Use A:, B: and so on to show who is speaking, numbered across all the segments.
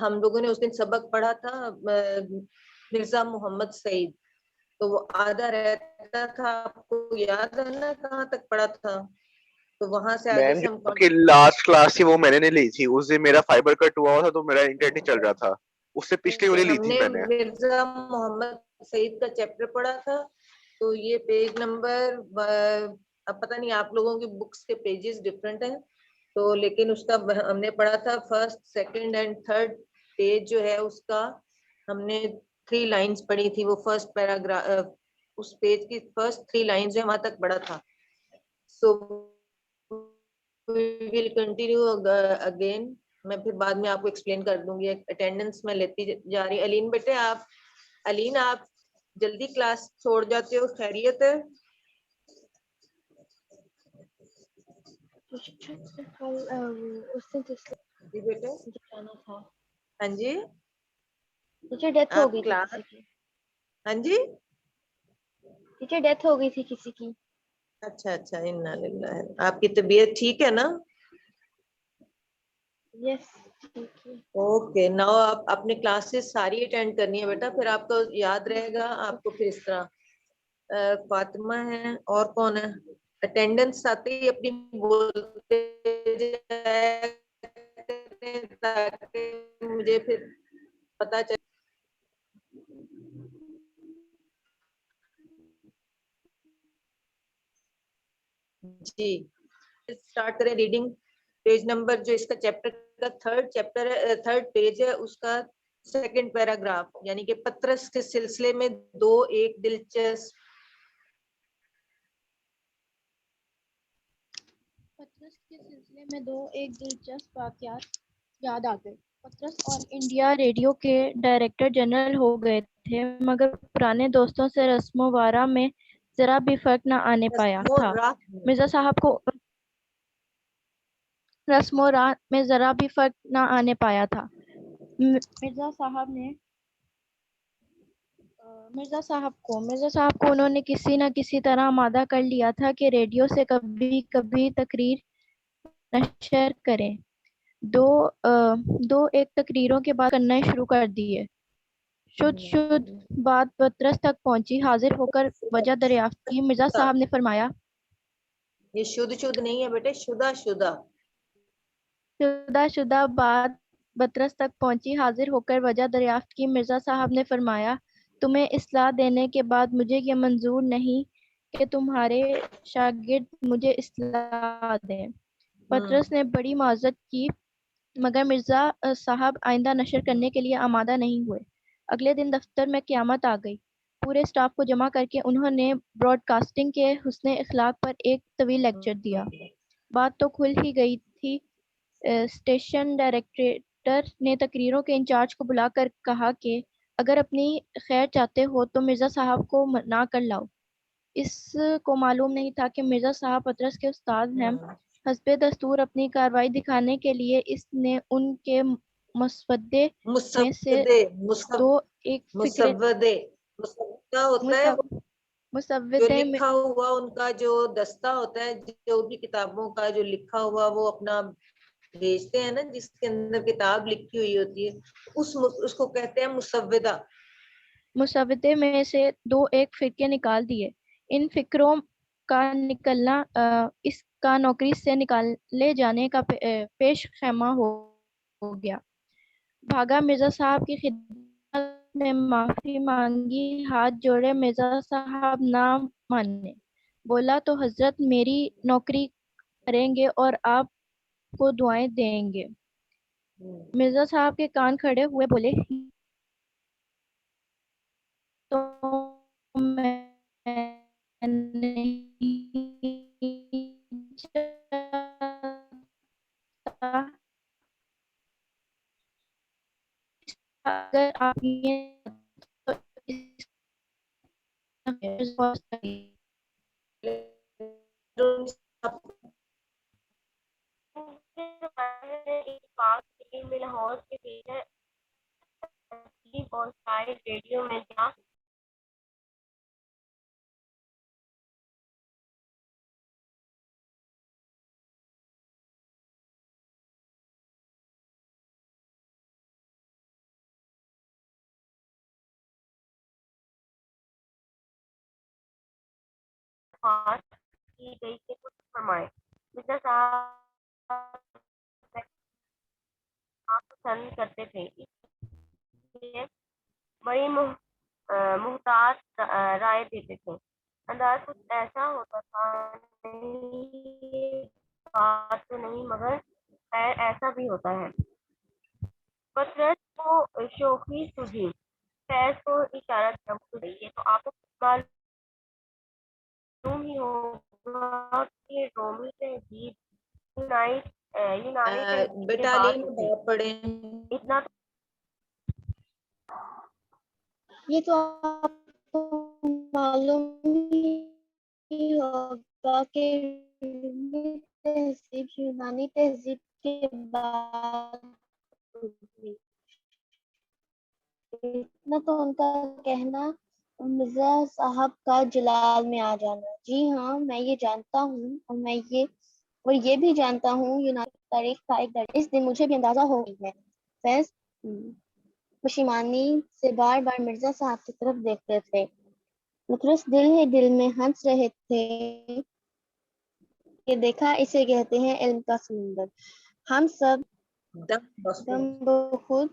A: ہم لوگوں نے اس دن سبق پڑھا تھا مرزا محمد سعید، تو وہ آدھا رہتا تھا، آپ کو یاد ہے نا کہاں تک پڑھا تھا؟ تو وہاں سے آگے
B: میم
A: سے ہم
B: جو کہ لاسٹ کلاس تھی وہ میں نے نہیں لی تھی، اس دن میرا فائبر کٹ ہوا تھا تو میرا انٹرنیٹ نہیں چل رہا تھا، اس سے پچھلی والی لی
A: ہم
B: تھی
A: نے
B: میں نے.
A: مرزا محمد سعید کا چیپٹر پڑھا تھا. تو یہ پیج نمبر، اب پتہ نہیں آپ لوگوں کی بکس کے پیجز ڈفرینٹ ہیں، تو لیکن اس کا ہم نے پڑھا تھا first second and third page جو ہے اس کا ہم نے 3 لائنز پڑھی تھی. وہ فرسٹ پیراگراف اس پیج کی فرسٹ 3 لائنز جو وہاں تک پڑھا تھا. سو وی ول کنٹینیو اگین. میں پھر بعد میں آپ کو ایکسپلین کر دوں گی. اٹینڈنس میں لیتی جا رہی. علین بیٹے آپ جلدی کلاس چھوڑ جاتے ہو، خیریت ہے؟ جی بیٹے. ہاں جی
C: ٹیچر ڈیتھ ہو
A: آپ
C: گئی تھی
A: کلاس،
C: کسی کی.
A: ہاں جی
C: ٹیچر ڈیتھ ہو گئی تھی کسی کی.
A: اچھا انا للہ. آپ کی طبیعت ٹھیک ہے نا؟
C: یس ٹھیک ہے.
A: اوکے. ناؤ آپ اپنے کلاسز ساری اٹینڈ کرنی ہے بیٹا، پھر آپ کو یاد رہے گا. آپ کو پھر اس طرح فاطمہ ہے اور کون ہے اٹینڈنس آتے ہی اپنی بولتے جائے تاکہ مجھے پھر پتا چلے. جی اسٹارٹ کریں ریڈنگ. پیج نمبر جو اس کا چیپٹر کا تھرڈ پیج ہے اس کا سیکنڈ پیراگراف، یعنی کہ پطرس کے سلسلے میں ایک دلچسپ
C: واقعات یاد آ گئے. پطرس آل انڈیا ریڈیو کے ڈائریکٹر جنرل ہو گئے تھے، مگر پرانے دوستوں سے رسم و وارا میں ذرا بھی فرق نہ آنے پایا تھا. مرزا صاحب کو رسم و راہ میں ذرا بھی فرق نہ آنے پایا تھا. مرزا صاحب کو انہوں نے کسی نہ کسی طرح آمادہ کر لیا تھا کہ ریڈیو سے کبھی کبھی تقریر نشر کریں. دو ایک تقریروں کے بعد کرنا شروع کر دیے. شد بات پطرس تک پہنچی. حاضر ہو کر وجہ دریافت کی. مرزا صاحب نے فرمایا،
A: یہ شد نہیں ہے بیٹے،
C: شدہ بات پطرس تک پہنچی. حاضر ہو کر وجہ دریافت کی. مرزا صاحب نے فرمایا، تمہیں اصلاح دینے کے بعد مجھے یہ منظور نہیں کہ تمہارے شاگرد مجھے اصلاح دیں. پطرس نے بڑی معذرت کی، مگر مرزا صاحب آئندہ نشر کرنے کے لیے آمادہ نہیں ہوئے. اگلے دن دفتر میں قیامت آ گئی. پورے اسٹاف کو جمع کر کے انہوں نے براڈ کاسٹنگ کے حسن اخلاق پر ایک طویل لیکچر دیا. بات تو کھل ہی گئی تھی. اسٹیشن ڈائریکٹر نے تقریروں کے انچارج کو بلا کر کہا کہ اگر اپنی خیر چاہتے ہو تو مرزا صاحب کو منا کر لاؤ. اس کو معلوم نہیں تھا کہ مرزا صاحب پطرس کے استاد ہیں. حسب دستور اپنی کارروائی دکھانے کے لیے اس نے ان کے مسودے میں سے دو ایک فکرے
A: ہوتا ہے جو
C: مسودے میں
A: لکھا ہوا ان کا جو دستہ ہوتا ہے، جو بھی کتابوں کا جو لکھا ہوا وہ اپنا بھیجتے ہیں نا، جس کے اندر کتاب لکھی ہوئی ہوتی ہے اس کو کہتے ہیں مسودہ.
C: مسودے میں سے دو ایک فرقے نکال دیے. ان فکروں کا نکلنا اس کا نوکری سے نکالے جانے کا پیش خیمہ ہو گیا. بھاگا مرزا صاحب کی خدمت میں معافی مانگی. ہاتھ جوڑے. مرزا صاحب نہ مانے. بولا تو حضرت میری نوکری کریں گے اور آپ کو دعائیں دیں گے. مرزا صاحب کے کان کھڑے ہوئے. بولے تو میں نہیں چاہتا. اگر آپ یہ تو میں لاہور کے پیچھے اور شاید ریڈیو میں جہاں
D: درخواست کی گئی کہ کچھ فرمائیں. مرزا صاحب پسند کرتے تھے، اس لیے بڑی محتاط رائے دیتے تھے. انداز کچھ ایسا ہوتا تھا، نہیں بات تو نہیں مگر خیر ایسا بھی ہوتا ہے. پطرس کو شوخی سوجھی. فیض کو اشارہ کیا. یہ تو آپ کو معلوم ہی ہوگا کہ رومی تہذیب یونانی تہذیب کے
A: بیٹا
D: بعد
A: علیم
D: ابھری.
A: بات پڑھیں.
D: اتنا
C: یہ تو آپ کو معلوم ہی ہوگا کہ رومی تہذیب یونانی تہذیب کے بعد ابھری. اتنا تو ان کا کہنا مرزا صاحب کا جلال میں آ جانا. جی ہاں میں یہ جانتا ہوں اور یہ بھی جانتا ہوں یونانی تاریخ کا ایک درجہ. اس دن مجھے بھی اندازہ ہو گئی ہے. فیض پشیمانی سے بار بار مرزا صاحب کی طرف دیکھتے تھے. مطرس دل ہی دل میں ہنس رہے تھے کہ دیکھا اسے کہتے ہیں علم کا سمندر. ہم سب دم بخود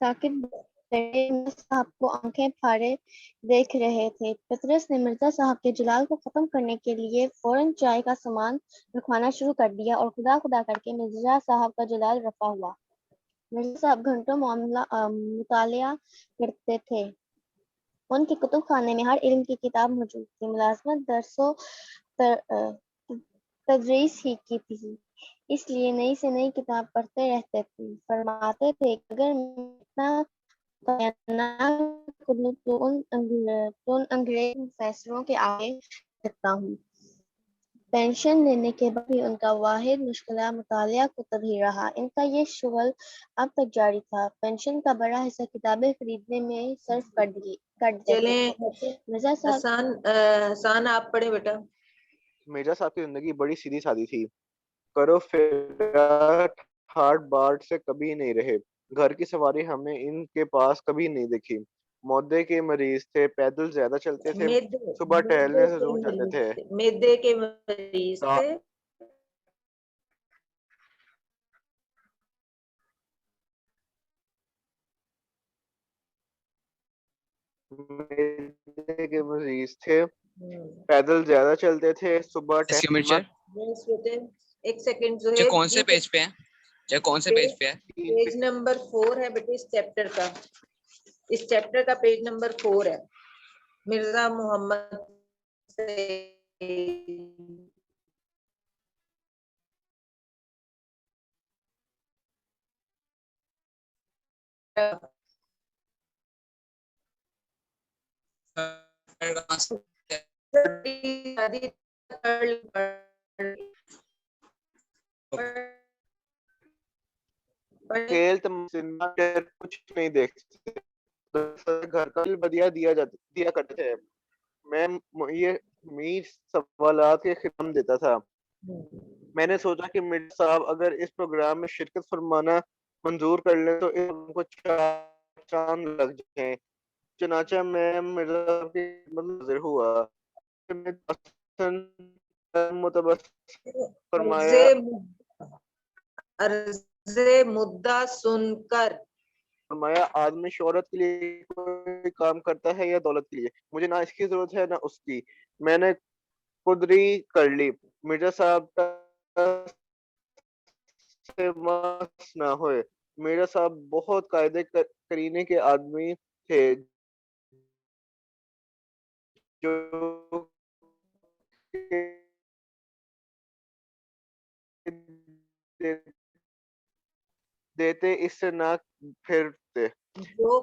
C: ساکت بیٹھے مرزا صاحب کو آنکھیں پھاڑے دیکھ رہے تھے. پطرس نے مرزا صاحب کے جلال کو ختم کرنے کے لیے فوراً چائے کا سامان رکھوانا شروع کر دیا اور خدا خدا کر کے مرزا صاحب کا جلال رفع ہوا. مرزا صاحب گھنٹوں مطالعہ کرتے تھے. ان کے کتب خانے میں ہر علم کی کتاب موجود تھی. ملازمت درس و تدریس ہی کی تھی، اس لیے نئی سے نئی کتاب پڑھتے رہتے تھے. فرماتے تھے کہ اگر میں اتنا کروں تو ان انگریز فیصلوں کے آگے رکھتا ہوں. پینشن لینے کے بعد بھی ان کا واحد مشغلہ مطالعہ کتب ہی رہا. ان کا یہ شغل اب تک جاری تھا. پینشن کا بڑا حصہ کتابیں خریدنے میں صرف کر دیتے
A: چلیں
C: تھے. مرزا صاحب
A: حسان آپ پڑھیں بیٹا.
B: مرزا صاحب کی زندگی بڑی سیدھی سادی تھی. کرو فیرا ٹھاٹ باٹ سے کبھی نہیں رہے. گھر کی سواری ہم نے ان کے پاس کبھی نہیں دیکھی. معدے کے مریض تھے، پیدل زیادہ چلتے تھے، صبح ٹہلنے سے ضرور جاتے تھے.
A: میدے کے مریض تھے.
B: معدے کے مریض تھے، پیدل زیادہ چلتے تھے، صبح
A: ایک سیکنڈ جو
E: ہے کون سے پیج پہ ہے؟ کون سے پیج پہ ہے؟
A: پیج نمبر 4 ہے بیٹے اس چیپٹر کا پیج نمبر 4 ہے. مرزا محمد
B: کھیل کچھ نہیں دیکھتے. گھر کا بدیا دیا کرتے تھے. میں یہ سوالات کے خطاب دیتا تھا. میں نے سوچا کہ مرزا صاحب اگر اس پروگرام میں شرکت فرمانا منظور کر لیں تو ان کو چاند لگ جائیں. چنانچہ میں مرزا صاحب کی خدمت میں حاضر ہوا. فرمایا
A: عرض مدعا سن کر
B: فرمایا آدمی شہرت کے لیے کوئی کام کرتا ہے یا دولت کے لیے؟ مجھے نہ اس کی ضرورت ہے نہ اس کی. میں نے قدری کر لی. مرزا صاحب سے مس نہ ہوئے. مرزا صاحب بہت قاعدے کرینے کے آدمی تھے جو دیتے اس سے نہ پھرتے.
A: جو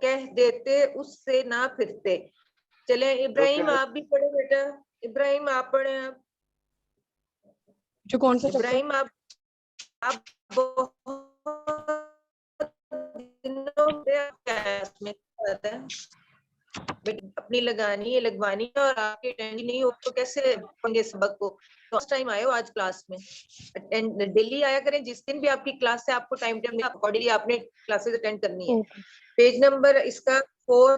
A: کہہ دیتے اس سے نہ پھرتے. چلیں ابراہیم آپ بھی پڑھیں بیٹا. ابراہیم آپ پڑھیں. آپ
F: جو کون سا
A: ابراہیم آپ اپنی لگانی ہے لگوانی ہے اور آپ کی اٹینڈ نہیں ہو تو کیسے پڑھیں گے سبق کو. فرسٹ ٹائم آئے ہو آج کلاس میں. ڈیلی آیا کریں. جس دن بھی آپ کی کلاس ہے آپ کو ٹائم ٹیبل اکارڈنگلی آپ نے کلاسز اٹینڈ کرنی ہے. پیج نمبر اس کا 4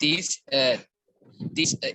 E: 30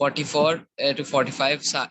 E: 44 to 45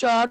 F: 4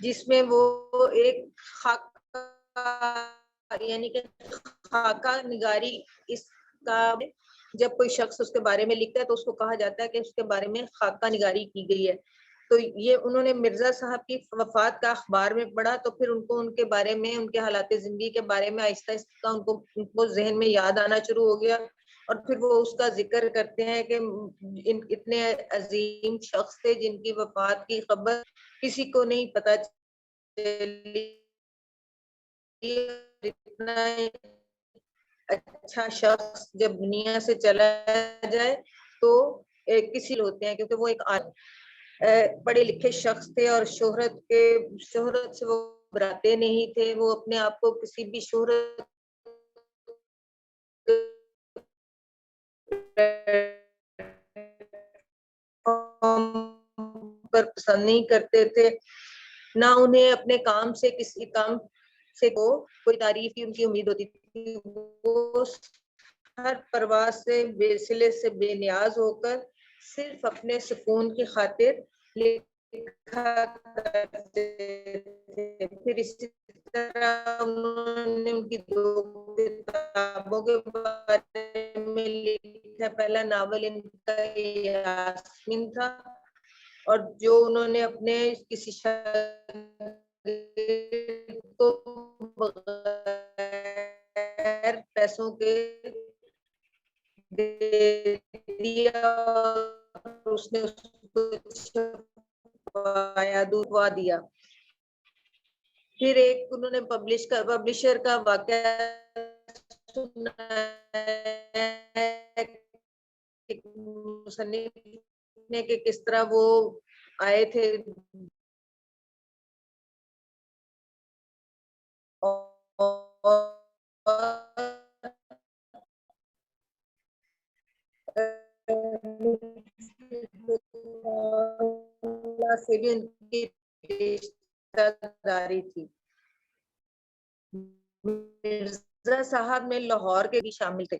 A: جس میں وہ ایک خاکہ یعنی کہ خاکہ نگاری اس کا جب کوئی شخص اس کے بارے میں لکھتا ہے تو اس کو کہا جاتا ہے کہ اس کے بارے میں خاکہ نگاری کی گئی ہے. تو یہ انہوں نے مرزا صاحب کی وفات کا اخبار میں پڑھا تو پھر ان کو ان کے بارے میں ان کے حالات زندگی کے بارے میں آہستہ آہستہ ان کو ذہن میں یاد آنا شروع ہو گیا اور پھر وہ اس کا ذکر کرتے ہیں کہ اتنے عظیم شخص تھے جن کی وفات کی خبر کسی کو نہیں پتا چلی. اتنا اچھا شخص جب دنیا سے چلا جائے تو کسی ہوتے ہیں کیونکہ وہ ایک پڑھے لکھے شخص تھے اور شہرت سے وہ گھبراتے نہیں تھے. وہ اپنے آپ کو کسی بھی شہرت پر پسند نہیں کرتے تھے, نہ انہیں اپنے کام سے کسی کام سے کوئی تعریف کی ان کی امید ہوتی تھی. وہ ہر پرواہ سے بے سلے سے بے نیاز ہو کر صرف اپنے سکون کی خاطر لکھا کرتے تھے. پھر اسی طرح انہوں نے ان کی 2 کتابوں کے بارے میں لکھا. پہلا ناول ان کا یاسمین تھا اور جو انہوں نے اپنے کسی کو بغیر پیسوں کے دے دیا, اس نے اس کو چھپایا دھوا دیا. پھر ایک انہوں نے پبلشر کا واقعہ مصنف نے کہ کس طرح وہ آئے تھے سے بھی ان کی رشتہ داری تھی. مرزا صاحب میں لاہور کے بھی شامل تھے.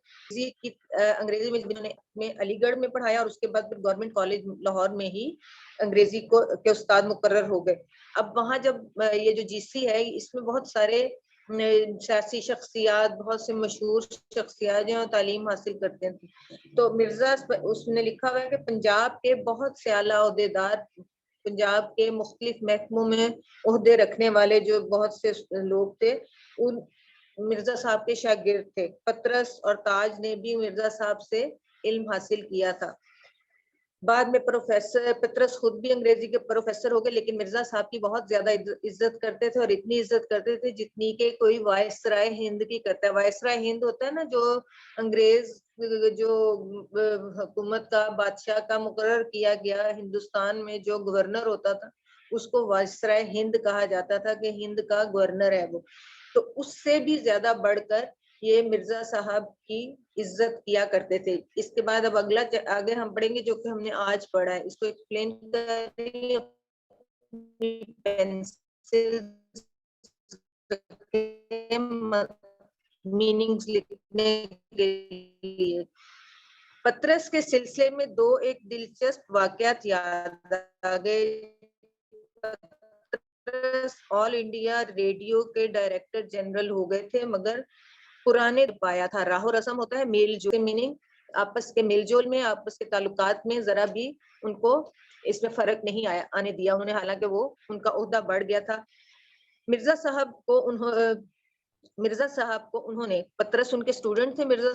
A: انگریزی میں علی گڑھ میں پڑھایا اور اس کے بعد پھر گورنمنٹ کالج لاہور میں ہی انگریزی کے استاد مقرر ہو گئے. اب وہاں جب یہ جو جی سی ہے اس میں بہت سارے سیاسی شخصیات, بہت سے مشہور شخصیات جو تعلیم حاصل کرتے ہیں. تو مرزا اس نے لکھا ہوا ہے کہ پنجاب کے بہت سے اعلیٰ عہدیدار, پنجاب کے مختلف محکموں میں عہدے رکھنے والے جو بہت سے لوگ تھے ان مرزا صاحب کے شاگرد تھے. پطرس اور تاج نے بھی مرزا صاحب سے علم حاصل کیا تھا. بعد میں پروفیسر پطرس خود بھی انگریزی کے پروفیسر ہو گئے, لیکن مرزا صاحب کی بہت زیادہ عزت کرتے تھے اور اتنی عزت کرتے تھے جتنی کہ کوئی وائسرائے ہند کی کرتا ہے. وائسرائے ہند ہوتا ہے نا جو انگریز جو حکومت کا بادشاہ کا مقرر کیا گیا ہندوستان میں جو گورنر ہوتا تھا اس کو وائسرائے ہند کہا جاتا تھا کہ ہند کا گورنر ہے وہ. تو اس سے بھی زیادہ بڑھ کر یہ مرزا صاحب کی عزت کیا کرتے تھے. اس کے بعد اب اگلا آگے ہم پڑھیں گے جو کہ ہم نے آج پڑھا ہے, اس کو ایکسپلین کریں میننگز لکھنے کے لیے. پطرس کے سلسلے میں 2 ایک دلچسپ واقعات یاد آ گئے. آل انڈیا ریڈیو کے ڈائریکٹر جنرل ہو گئے تھے مگر پرانے پایا تھا. راہ و رسم ہوتا ہے میل جول, میننگ آپس کے میل جول میں, آپس کے تعلقات میں ذرا بھی ان کو اس میں فرق نہیں آنے دیا انہوں نے, حالانکہ وہ ان کا عہدہ بڑھ گیا تھا. مرزا صاحب کو انہوں نے, پطرس ان کے اسٹوڈنٹ تھے مرزا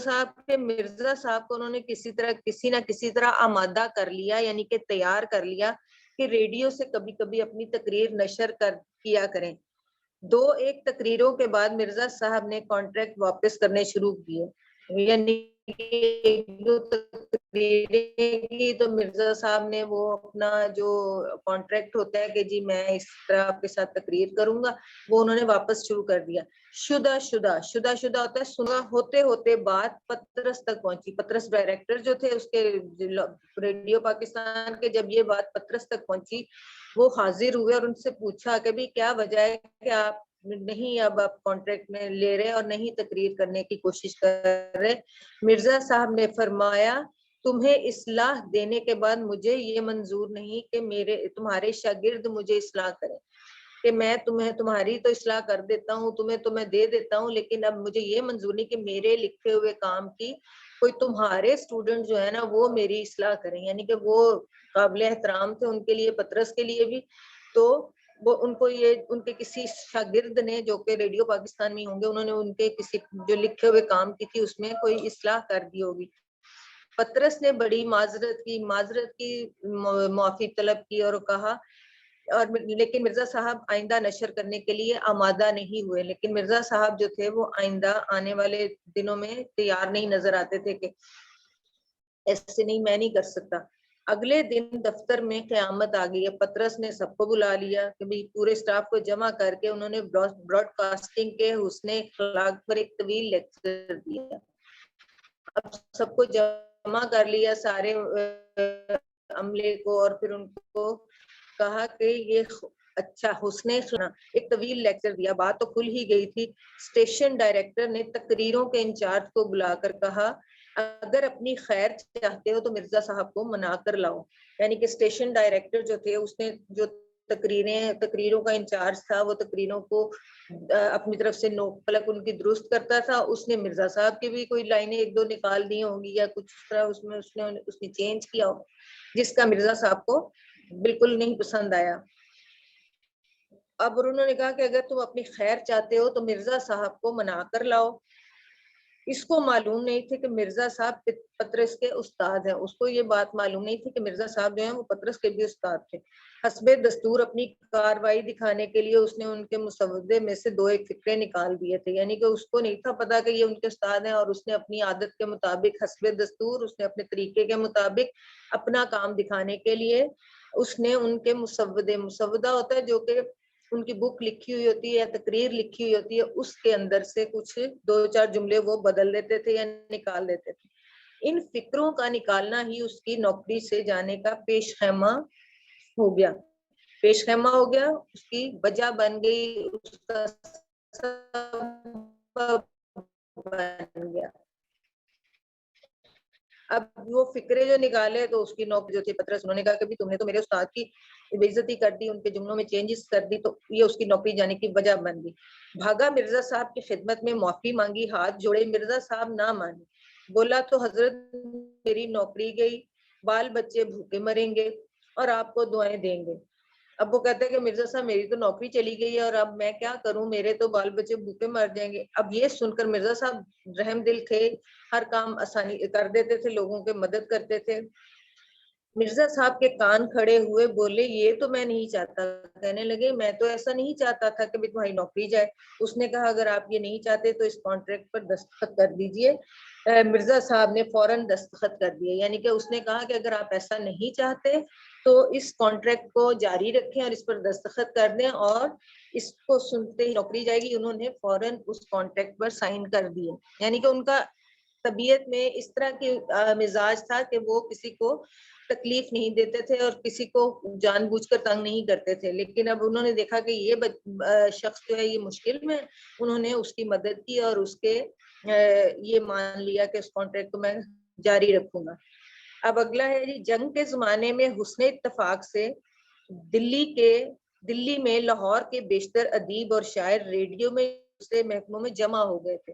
A: صاحب کو انہوں نے کسی نہ کسی طرح آمادہ کر لیا, یعنی کہ تیار کر لیا کہ ریڈیو سے کبھی کبھی اپنی تقریر نشر کیا کریں. 2 ایک تقریروں کے بعد مرزا صاحب نے کانٹریکٹ واپس کرنے شروع کیے, یعنی تو مرزا صاحب نے وہ اپنا جو کانٹریکٹ ہوتا ہے کہ جی میں اس طرح آپ کے ساتھ تقریر کروں گا وہ انہوں نے واپس شروع کر دیا. شدہ ہوتا ہے سنا ہوتے ہوتے بات پطرس تک پہنچی. پطرس ڈائریکٹر جو تھے اس کے ریڈیو پاکستان کے, جب یہ بات پطرس تک پہنچی وہ حاضر ہوئے اور ان سے پوچھا کہ بھی کیا وجہ ہے کہ آپ نہیں اب آپ کانٹریکٹ میں لے رہے اور نہیں تقریر کرنے کی کوشش کر رہے. مرزا صاحب نے فرمایا تمہیں اصلاح دینے کے بعد مجھے یہ منظور نہیں کہ تمہارے شاگرد مجھے اصلاح کریں. کہ میں تمہیں تمہاری تو اصلاح کر دیتا ہوں, تمہیں تو میں دے دیتا ہوں, لیکن اب مجھے یہ منظور نہیں کہ میرے لکھے ہوئے کام کی کوئی تمہارے اسٹوڈنٹ جو ہے نا وہ میری اصلاح کریں. یعنی کہ وہ قابل احترام تھے ان کے لیے, پطرس کے لیے بھی. تو وہ ان کو یہ ان کے کسی شاگرد نے جو کہ ریڈیو پاکستان میں ہوں گے, انہوں نے ان کے کسی جو لکھے ہوئے کام کی تھی اس میں کوئی اصلاح کر دی ہوگی. پطرس نے بڑی معذرت کی معافی طلب کی اور کہا, اور لیکن مرزا صاحب آئندہ نشر کرنے کے لیے آمادہ نہیں ہوئے. لیکن مرزا صاحب جو تھے وہ آئندہ آنے والے دنوں میں تیار نہیں نظر آتے تھے کہ ایسے نہیں, میں نہیں کر سکتا. اگلے دن دفتر میں قیامت آ گئی. پطرس نے سب کو بلا لیا کہ بھی پورے سٹاف کو جمع کر کے انہوں نے براڈ کاسٹنگ کے حسن اخلاق پر ایک طویل لیکچر دیا. اب سب کو جمع کر لیا سارے عملے کو, اور پھر ان کو کہا کہ یہ اچھا حسن سنا, ایک طویل لیکچر دیا. بات تو کھل ہی گئی تھی. اسٹیشن ڈائریکٹر نے تقریروں کے انچارج کو بلا کر کہا, اگر اپنی خیر چاہتے ہو تو مرزا صاحب کو منا کر لاؤ. یعنی کہ اسٹیشن ڈائریکٹر جو تھے اس نے جو تقریروں کا انچارج تھا وہ تقریروں کو اپنی طرف سے نوک پلک ان کی درست کرتا تھا. اس نے مرزا صاحب کی بھی کوئی لائنیں ایک دو نکال دی ہوں گی یا کچھ اس طرح اس نے چینج کیا ہو, جس کا مرزا صاحب کو بالکل نہیں پسند آیا. اب انہوں نے کہا کہ اگر تم اپنی خیر چاہتے ہو تو مرزا صاحب کو منا کر لاؤ. اس کو معلوم نہیں تھی کہ مرزا صاحب پطرس کے استاد ہیں. اس کو یہ بات معلوم نہیں تھی کہ مرزا صاحب جو ہیں وہ پطرس کے بھی استاد تھے. حسب دستور اپنی کاروائی دکھانے کے لیے اس نے ان کے مسودے میں سے 2 فقرے نکال دیے تھے. یعنی کہ اس کو نہیں تھا پتا کہ یہ ان کے استاد ہیں, اور اس نے اپنی عادت کے مطابق حسب دستور اس نے اپنے طریقے کے مطابق اپنا کام دکھانے کے لیے اس نے ان کے مسودہ ہوتا ہے جو کہ ان کی بک لکھی ہوئی ہوتی ہے یا تقریر لکھی ہوئی ہوتی ہے, اس کے اندر سے کچھ 2-4 جملے وہ بدل دیتے تھے یا نکال دیتے تھے. ان فکروں کا نکالنا ہی اس کی نوکری سے جانے کا پیش خیمہ ہو گیا. اس کی وجہ بن گئی, اس کا سبب بن گیا. اب وہ فکرے جو نکالے تو اس کی نوکری جو تھی پطرس, انہوں نے کہا کہ تم نے تو میرے استاد کی بےعزتی کر دی, ان کے جملوں میں چینجز کر دی, تو یہ اس کی نوکری جانے کی وجہ بن گئی. بھاگا مرزا صاحب کی خدمت میں, معافی مانگی, ہاتھ جوڑے. مرزا صاحب نہ مانے, بولا تو حضرت میری نوکری گئی, بال بچے بھوکے مریں گے اور آپ کو دعائیں دیں گے. اب وہ کہتے ہیں کہ مرزا صاحب میری تو نوکری چلی گئی ہے اور اب میں کیا کروں, میرے تو بال بچے بھوکے مر جائیں گے. اب یہ سن کر مرزا صاحب رحم دل تھے, ہر کام آسانی کر دیتے تھے, لوگوں کے مدد کرتے تھے. مرزا صاحب کے کان کھڑے ہوئے, بولے یہ تو میں نہیں چاہتا. کہنے لگے میں تو ایسا نہیں چاہتا تھا کہ تمہاری نوکری جائے. اس نے کہا اگر آپ یہ نہیں چاہتے تو اس کانٹریکٹ پر دستخط کر دیجئے. مرزا صاحب نے فوراً دستخط کر دیے. یعنی کہ اس نے کہا کہ اگر آپ ایسا نہیں چاہتے تو اس کانٹریکٹ کو جاری رکھیں اور اس پر دستخط کر دیں, اور اس کو سنتے ہی نوکری جائے گی. انہوں نے فوراً اس کانٹریکٹ پر سائن کر دیے. یعنی کہ ان کا طبیعت میں اس طرح کی مزاج تھا کہ وہ کسی کو تکلیف نہیں دیتے تھے اور کسی کو جان بوجھ کر تنگ نہیں کرتے تھے. لیکن اب انہوں نے دیکھا کہ یہ شخص جو ہے یہ مشکل میں, انہوں نے اس کی مدد کی اور اس کے یہ مان لیا کہ اس کانٹریکٹ کو میں جاری رکھوں گا. اب اگلا ہے جی, جنگ کے زمانے میں حسن اتفاق سے دلی میں لاہور کے بیشتر ادیب اور شاعر ریڈیو میں دوسرے محکموں میں جمع ہو گئے تھے.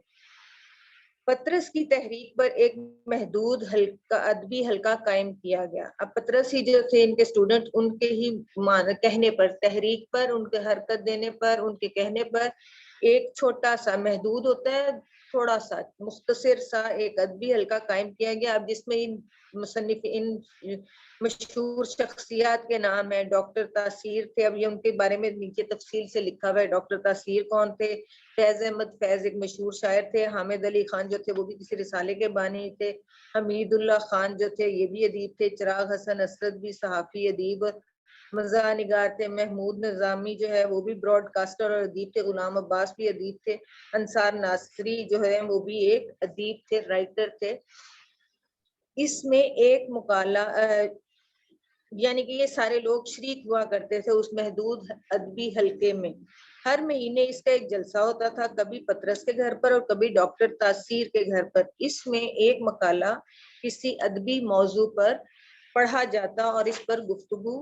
A: پطرس کی تحریک پر ایک محدود ادبی حلقہ قائم کیا گیا. اب پطرس ہی جو تھے ان کے اسٹوڈنٹ, ان کے ہی کہنے پر, تحریک پر, ان کے حرکت دینے پر, ان کے کہنے پر ایک چھوٹا سا محدود ہوتا ہے تھوڑا سا مختصر سا ایک ادبی حلقہ قائم کیا گیا. اب جس میں ان مشہور شخصیات کے نام ہے. ڈاکٹر تاثیر تھے, اب یہ ان کے بارے میں نیچے تفصیل سے لکھا ہوا ہے. ڈاکٹر تاثیر کون تھے؟ فیض احمد فیض ایک مشہور شاعر تھے. حامد علی خان جو تھے وہ بھی کسی رسالے کے بانی تھے. حمید اللہ خان جو تھے یہ بھی ادیب تھے. چراغ حسن اسد بھی صحافی ادیب مزاح نگار تھے. محمود نظامی جو ہے وہ بھی براڈ کاسٹر اور ادیب تھے. غلام عباس بھی ادیب تھے. انصار ناصری جو ہے وہ بھی ایک ادیب تھے, رائٹر تھے. اس میں ایک مقالہ یعنی کہ یہ سارے لوگ شریک ہوا کرتے تھے اس محدود ادبی حلقے میں. ہر مہینے اس کا ایک جلسہ ہوتا تھا, کبھی پطرس کے گھر پر اور کبھی ڈاکٹر تاثیر کے گھر پر. اس میں ایک مقالہ کسی ادبی موضوع پر پڑھا جاتا اور اس پر گفتگو